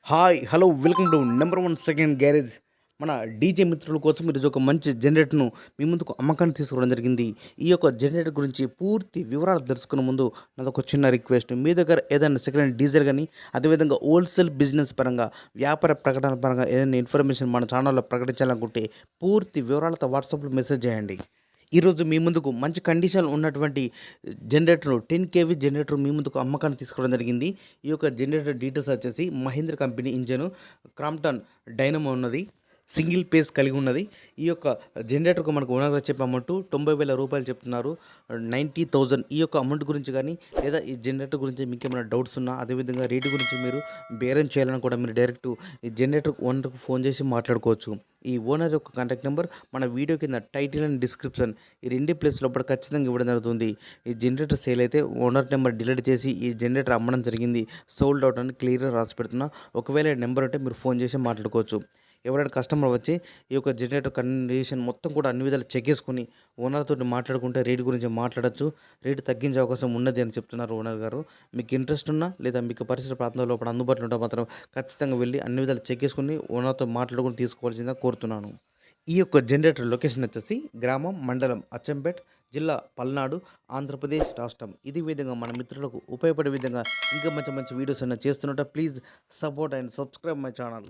Hi hello welcome to number one second garage. మన DJ మిత్రుల కోసం ఈరోజు ఒక మంచి జనరేటర్ను మీ ముందుకు అమ్మకాన్ని తీసుకోవడం జరిగింది. ఈ యొక్క జనరేటర్ గురించి పూర్తి వివరాలు తెలుసుకునే ముందు నాదొక చిన్న రిక్వెస్ట్. మీ దగ్గర ఏదైనా సెకండ్ హ్యాండ్ డీజిల్ కానీ, అదేవిధంగా హోల్సేల్ బిజినెస్ పరంగా, వ్యాపార ప్రకటన పరంగా ఏదైనా ఇన్ఫర్మేషన్ మన ఛానల్లో ప్రకటించాలనుకుంటే పూర్తి వివరాలతో వాట్సాప్లో మెసేజ్ చేయండి. ఈరోజు మీ ముందుకు మంచి కండిషన్ ఉన్నటువంటి జనరేటర్ 10 కేవీ జనరేటర్ మీ ముందుకు అమ్మకాన్ని తీసుకోవడం జరిగింది. ఈ యొక్క జనరేటర్ డీటెయిల్స్ వచ్చేసి Mahindra company engine, Crompton dynamo ఉన్నది, సింగిల్ పేస్ కలిగి ఉన్నది. ఈ యొక్క జనరేటర్కు మనకు ఓనర్గా చెప్పే అమౌంట్ 90,000 రూపాయలు చెప్తున్నారు. 90,000 ఈ యొక్క అమౌంట్ గురించి కానీ, లేదా ఈ జనరేటర్ గురించి మీకు ఏమైనా డౌట్స్ ఉన్నా, అదేవిధంగా రేటు గురించి మీరు బేరం చేయాలని కూడా మీరు డైరెక్ట్ ఈ జనరేటర్ ఓనర్కు ఫోన్ చేసి మాట్లాడుకోవచ్చు. ఈ ఓనర్ యొక్క కాంటాక్ట్ నెంబర్ మన వీడియో కింద టైటిల్ అండ్ డిస్క్రిప్షన్ ఈ రెండు ప్లేస్ లోపల ఖచ్చితంగా ఇవ్వడం జరుగుతుంది. ఈ జనరేటర్ సేల్ అయితే ఓనర్ నెంబర్ డిలీట్ చేసి ఈ జనరేటర్ అమ్మడం జరిగింది, సోల్డ్ అవుట్ అని క్లియర్గా రాసి పెడుతున్నా. ఒకవేళ నెంబర్ ఉంటే మీరు ఫోన్ చేసి మాట్లాడుకోవచ్చు. ఎవరైనా కస్టమర్ వచ్చి ఈ యొక్క జనరేటర్ కండిషన్ మొత్తం కూడా అన్ని విధాలు చెక్ చేసుకుని ఓనర్తో మాట్లాడుకుంటే రేటు గురించి మాట్లాడచ్చు, రేటు తగ్గించే అవకాశం ఉన్నది అని చెప్తున్నారు ఓనర్ గారు. మీకు ఇంట్రెస్ట్ ఉన్నా, లేదా మీకు పరిసర ప్రాంతంలో లోపల అందుబాటులో ఉంటే మాత్రం ఖచ్చితంగా వెళ్ళి అన్ని విధాలు చెక్ చేసుకుని ఓనర్తో మాట్లాడుకుని తీసుకోవాల్సిందిగా కోరుతున్నాను. ఈ యొక్క జనరేటర్ లొకేషన్ వచ్చేసి గ్రామం, మండలం అచ్చంపేట్, జిల్లా పల్నాడు, ఆంధ్రప్రదేశ్ రాష్ట్రం. ఇది విధంగా మన మిత్రులకు ఉపయోగపడే విధంగా ఇంకా మంచి మంచి వీడియోస్ అన్న చేస్తున్నట్టు please support and subscribe my channel.